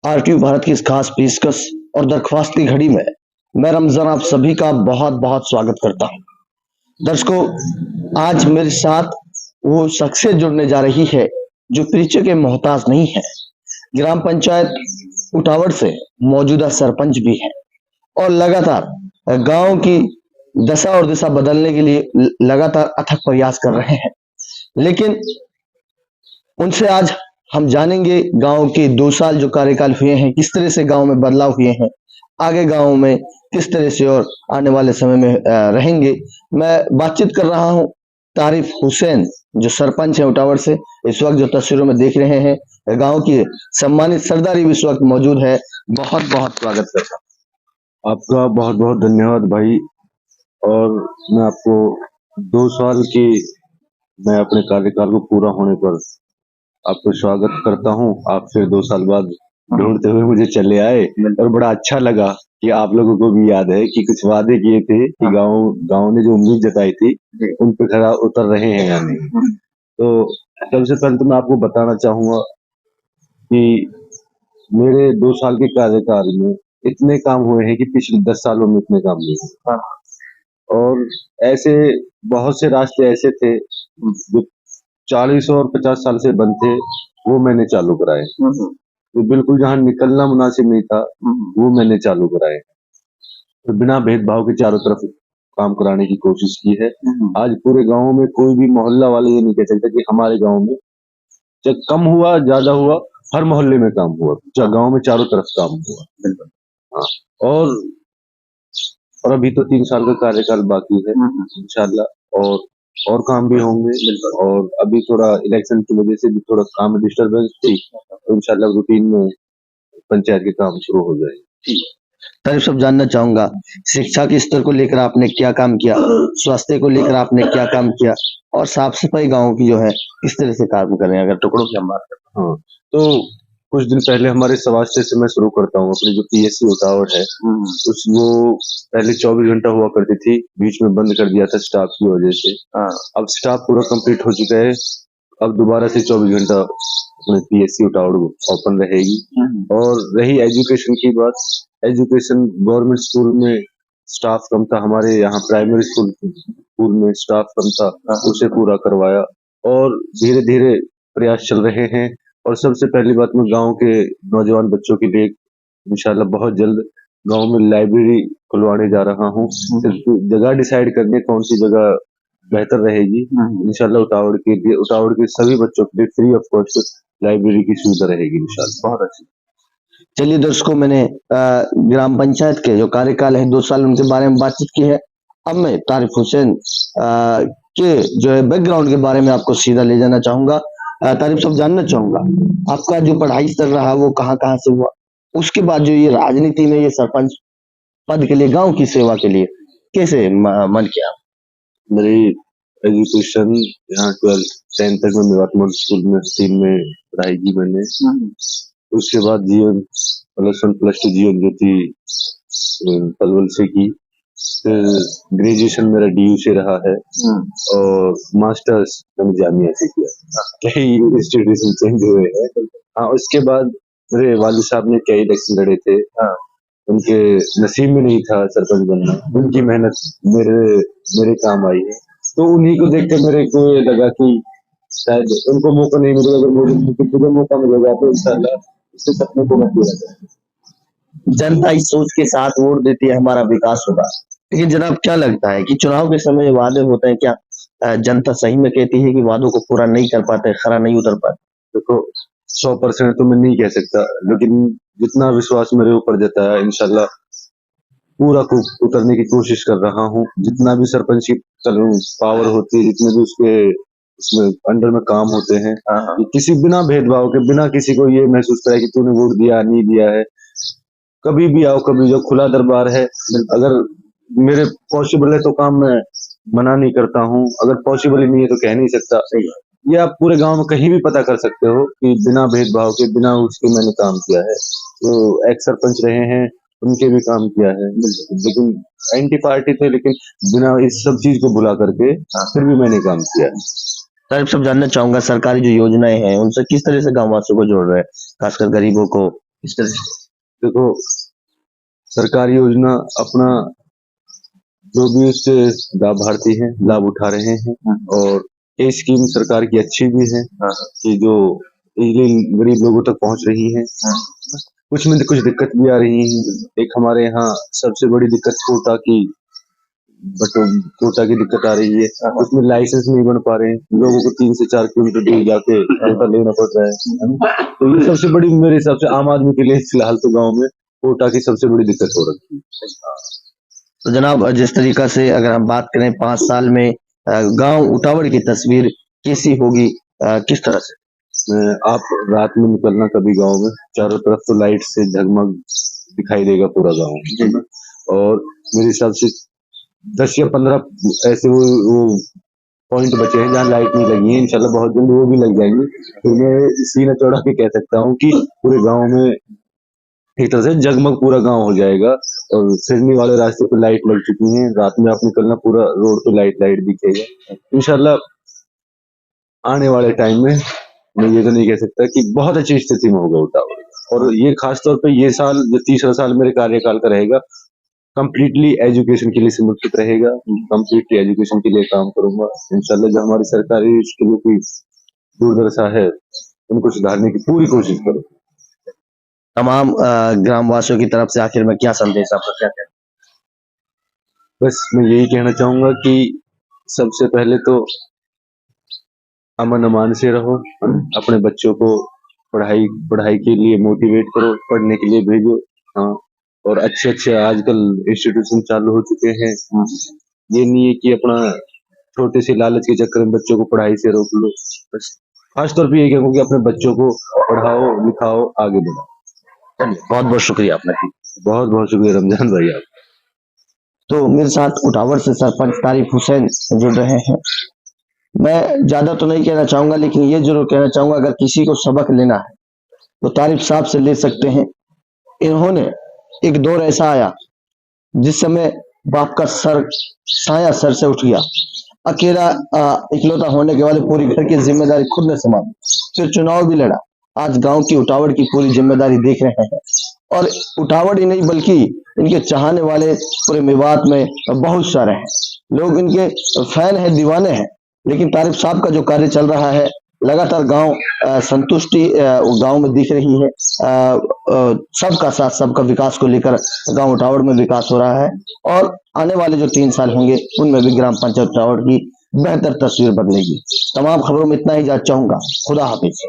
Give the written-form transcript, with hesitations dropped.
RTU Bharat की इस खास पेशकश और दरख्वास्त की घड़ी में मैं रमजान आप सभी का बहुत बहुत स्वागत करता हूं। दर्शकों, आज मेरे साथ वो शख्सियत जुड़ने जा रही है जो परिचय के मोहताज नहीं है। ग्राम पंचायत उटावड़ से मौजूदा सरपंच भी है और लगातार गांव की दशा और दिशा बदलने के लिए लगातार अथक प्रयास कर रहे हैं। लेकिन उनसे आज हम जानेंगे गांव के 2 साल जो कार्यकाल हुए हैं, किस तरह से गांव में बदलाव हुए हैं, आगे गांव में किस तरह से और आने वाले समय में रहेंगे। मैं बातचीत कर रहा हूं तारिफ हुसैन जो सरपंच है उटावड़ से। इस वक्त जो तस्वीरों में देख रहे हैं, गांव की सम्मानित सरदारी भी इस वक्त मौजूद है। बहुत बहुत स्वागत करता हूं। आपका बहुत बहुत धन्यवाद भाई। और मैं आपको 2 साल की मैं अपने कार्यकाल को पूरा होने पर आपको स्वागत करता हूं। आप फिर 2 साल बाद ढूंढते हुए मुझे चले आए और बड़ा अच्छा लगा कि आप लोगों को भी याद है कि कुछ वादे किए थे कि गांव ने जो उम्मीद जताई थी उन पर खरा उतर रहे हैं या नहीं। तो सबसे पहले तो मैं आपको बताना चाहूंगा कि मेरे 2 साल के कार्यकाल में इतने काम हुए हैं कि पिछले 10 सालों में इतने काम नहीं हुए। और ऐसे बहुत से रास्ते ऐसे थे जो 40 और 50 साल से बंद थे, वो मैंने चालू कराए। तो बिल्कुल जहाँ निकलना मुनासिब नहीं था वो मैंने चालू कराए। तो बिना भेदभाव के चारों तरफ काम कराने की कोशिश की है। आज पूरे गांव में कोई भी मोहल्ला वाले ये नहीं कह सकता कि हमारे गांव में जब कम हुआ ज्यादा हुआ, हर मोहल्ले में काम हुआ, गांव में चारों तरफ काम हुआ। हाँ। और अभी तो 3 साल का कार्यकाल बाकी है इंशाल्लाह। और काम भी होंगे। और अभी थोड़ा इलेक्शन की वजह से भी थोड़ा काम डिस्टर्बेंस थी, तो इंशाल्लाह रूटीन में पंचायत के काम शुरू हो जाए। तारिफ साहब, जानना चाहूंगा शिक्षा के स्तर को लेकर आपने क्या काम किया, स्वास्थ्य को लेकर आपने क्या काम किया, और साफ सफाई गाँव की जो है किस तरह से काम कर रहे हैं, अगर टुकड़ों की हम बात करें। हाँ, तो कुछ दिन पहले हमारे स्वास्थ्य से मैं शुरू करता हूँ। अपनी जो पीएससी उटावड़ है उस वो पहले 24 घंटा हुआ करती थी, बीच में बंद कर दिया था स्टाफ की वजह से। अब स्टाफ पूरा कंप्लीट हो चुका है। अब दोबारा से 24 घंटा अपने पीएससी उटावड़ ओपन रहेगी। और रही एजुकेशन की बात, एजुकेशन गवर्नमेंट स्कूल में स्टाफ कम था, हमारे यहाँ प्राइमरी स्कूल में स्टाफ कम था, उसे पूरा करवाया। और धीरे धीरे प्रयास चल रहे हैं। और सबसे पहली बात, मैं गांव के नौजवान बच्चों के लिए इंशाल्लाह बहुत जल्द गांव में लाइब्रेरी खुलवाने जा रहा हूँ। जगह डिसाइड करने कौन सी जगह बेहतर रहेगी। इंशाल्लाह उटावड़ के सभी बच्चों के लिए फ्री ऑफ कॉस्ट लाइब्रेरी की सुविधा रहेगी इंशाल्लाह। बहुत अच्छी। चलिए दर्शकों, मैंने ग्राम पंचायत के जो कार्यकाल है 2 साल उनके बारे में बातचीत की है। अब मैं तारिफ हुसैन के जो है बैकग्राउंड के बारे में आपको सीधा ले जाना चाहूंगा। तारिफ साहब, जानना चाहूंगा आपका जो पढ़ाई स्तर रहा वो कहाँ कहाँ से हुआ, उसके बाद जो ये राजनीति में ये सरपंच पद के लिए गांव की सेवा के लिए कैसे मन किया। मेरी एजुकेशन यहाँ 10th तक मैं मेवात मॉडल स्कूल में 3 में पढ़ाई की मैंने। उसके बाद जीवन +1 +2 जीवन ज्योति पलवल से की। फिर ग्रेजुएशन मेरा डीयू से रहा है। और मास्टर्स मैंने जामिया से किया। कई इंस्टीट्यूशन चेंज हुए हैं। हाँ, उसके बाद मेरे वालिद साहब ने कई इलेक्शन लड़े थे। उनके नसीब में नहीं था सरपंच बनना, उनकी मेहनत मेरे काम आई है। तो उन्हीं को देख कर मेरे को ये लगा कि शायद उनको मौका नहीं मिलेगा, अगर मुझे मौका मिलेगा तो इंशाल्लाह इससे सपने को मैं पूरा करूंगा। जनता इस सोच के साथ वोट देती है हमारा विकास होगा, लेकिन जनाब क्या लगता है कि चुनाव के समय वादे होते हैं, क्या जनता सही में कहती है कि वादों को पूरा नहीं कर पाते, खरा नहीं उतर पाते। देखो, 100% तो मैं नहीं कह सकता, लेकिन जितना विश्वास मेरे ऊपर जताया है इंशाल्लाह पूरा उतरने की कोशिश कर रहा हूँ। जितना भी सरपंच की पावर होती है, जितने भी उसमें अंडर में काम होते हैं, कि किसी बिना भेदभाव के, बिना किसी को ये महसूस कराए कि तूने वोट दिया नहीं दिया है, कभी भी आओ, कभी जो खुला दरबार है। अगर मेरे पॉसिबल है तो काम मैं मना नहीं करता हूँ, अगर पॉसिबल ही नहीं है तो कह नहीं सकता। ये आप पूरे गांव में कहीं भी पता कर सकते हो कि बिना भेदभाव के, बिना उसके मैंने काम किया है। तो एक्स सरपंच रहे हैं, उनके भी काम किया है, लेकिन एंटी पार्टी थे, लेकिन बिना इस सब चीज को भुला करके फिर भी मैंने काम किया है। तारिफ साहब, जानना चाहूंगा सरकारी जो योजनाएं हैं उनसे किस तरह से गांव वासियों को जोड़ रहे हैं, खासकर गरीबों को, इस तरह से। देखो, सरकारी योजना अपना जो भी उसके लाभार्थी हैं लाभ उठा रहे हैं, और ये स्कीम सरकार की अच्छी भी है कि जो इजीली गरीब लोगों तक पहुंच रही है। कुछ में कुछ दिक्कत भी आ रही है। एक हमारे यहाँ सबसे बड़ी दिक्कत कोटा की दिक्कत आ रही है। उसमें लाइसेंस नहीं बन पा रहे हैं, लोगों को 3 से 4 किलोमीटर दूर जाके कोटा लेना पड़ रहा है। तो ये सबसे बड़ी, मेरे हिसाब से आम आदमी के लिए फिलहाल तो गाँव में कोटा की सबसे बड़ी दिक्कत हो रखी है। तो जनाब, जिस तरीका से अगर हम बात करें 5 साल में गांव उटावड़ की तस्वीर कैसी होगी, किस तरह से? आप रात में निकलना कभी गांव में, चारों तरफ तो लाइट से झगमग दिखाई देगा पूरा गांव। और मेरे हिसाब से 10 या 15 ऐसे वो पॉइंट बचे हैं जहाँ लाइट नहीं लगी है। इंशाल्लाह बहुत जल्द वो भी लग जाएंगे। तो मैं सीना चौड़ा के कह सकता हूँ कि पूरे गांव में एक तरह से जगमग पूरा गांव हो जाएगा। और सिडनी वाले रास्ते पे लाइट लग चुकी है, रात में आप निकलना पूरा रोड पे लाइट दिखेगा। इंशाल्लाह आने वाले टाइम में मैं ये तो नहीं कह सकता कि बहुत अच्छी स्थिति में होगा उटावड़, और ये खास तौर पे ये साल जो तीसरा साल मेरे कार्यकाल का रहेगा, कंप्लीटली एजुकेशन के लिए समर्पित रहेगा। कंप्लीटली एजुकेशन के लिए काम करूंगा। इंशाल्लाह जो हमारी सरकारी स्कूलों की दुर्दशा है उनको सुधारने की पूरी कोशिश करूंगा। तमाम ग्रामवासियों की तरफ से आखिर में क्या संदेश आपका, क्या कहना? बस मैं यही कहना चाहूंगा कि सबसे पहले तो अमन अमान से रहो, अपने बच्चों को पढ़ाई के लिए मोटिवेट करो, पढ़ने के लिए भेजो। हाँ, और अच्छे आजकल इंस्टीट्यूशन चालू हो चुके हैं। ये नहीं है कि अपना छोटे से लालच के चक्कर में बच्चों को पढ़ाई से रोक लो। बस खास तौर पे ये कहूँगा कि अपने बच्चों को पढ़ाओ, लिखाओ, आगे बढ़ाओ। बहुत बहुत शुक्रिया आपने। बहुत बहुत शुक्रिया रमजान भाई आप। तो मेरे साथ उटावड़ से सरपंच तारिक हुसैन जुड़ रहे हैं। मैं ज्यादा तो नहीं कहना चाहूंगा, लेकिन ये जरूर कहना चाहूंगा, अगर किसी को सबक लेना है तो तारिक साहब से ले सकते हैं। इन्होंने एक दौर ऐसा आया जिस समय बाप का साया सर से उठ गया। अकेला इकलौता होने के बाद पूरी घर की जिम्मेदारी खुद ने संभाली, फिर चुनाव भी लड़ा। आज गांव की उटावड़ की पूरी जिम्मेदारी देख रहे हैं, और उटावड़ ही नहीं बल्कि इनके चाहने वाले पूरे मेवात में बहुत सारे हैं। लोग इनके फैन हैं, दीवाने हैं। लेकिन तारिक साहब का जो कार्य चल रहा है, लगातार गांव संतुष्टि गांव में दिख रही है। सबका साथ सबका विकास को लेकर गांव उटावड़ में विकास हो रहा है, और आने वाले जो 3 साल होंगे उनमें भी ग्राम पंचायत उटावड़ की बेहतर तस्वीर बदलेगी। तमाम खबरों में इतना ही जानना चाहूंगा। खुदा हाफिज।